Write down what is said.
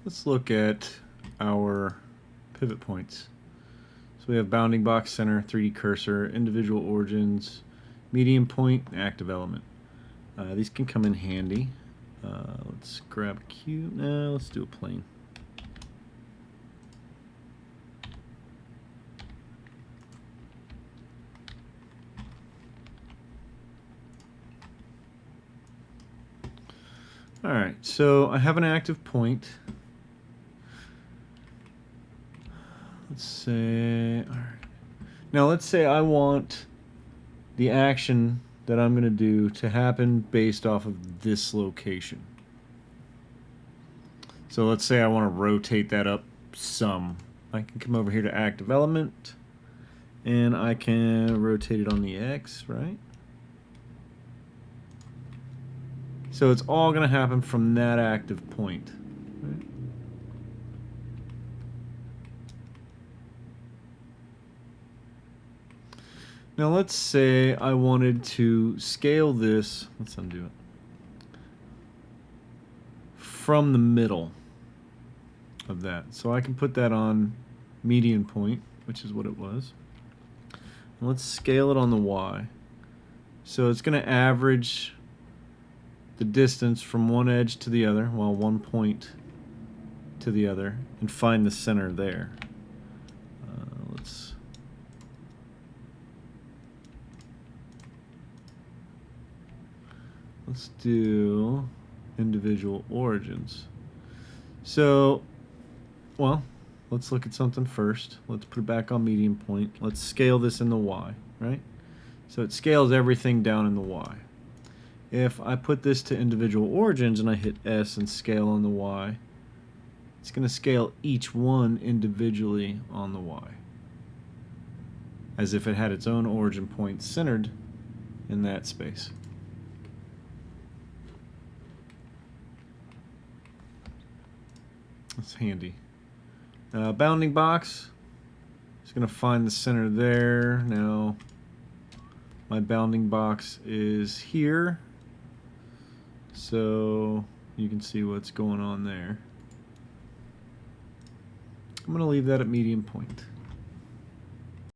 Let's look at our pivot points. So we have bounding box, center, 3D cursor, individual origins, median point, active element. These can come in handy. Let's grab a cube. No, let's do a plane. Alright, so I have an active point. Let's say, alright. Now let's say I want the action that I'm going to do to happen based off of this location. So let's say I want to rotate that up some. I can come over here to active element, and I can rotate it on the X, right? So it's all going to happen from that active point. Right? Now let's say I wanted to scale this, let's undo it, from the middle of that. So I can put that on median point, which is what it was. And let's scale it on the Y. So it's going to average the distance from one edge to the other, well, one point to the other, and find the center there. Let's do individual origins. So, well, let's look at something first. Let's put it back on median point. Let's scale this in the Y, right? So it scales everything down in the Y. If I put this to individual origins and I hit S and scale on the Y, it's going to scale each one individually on the Y, as if it had its own origin point centered in that space. That's handy. Bounding box is going to find the center there. Now, my bounding box is here, so you can see what's going on there. I'm going to leave that at median point.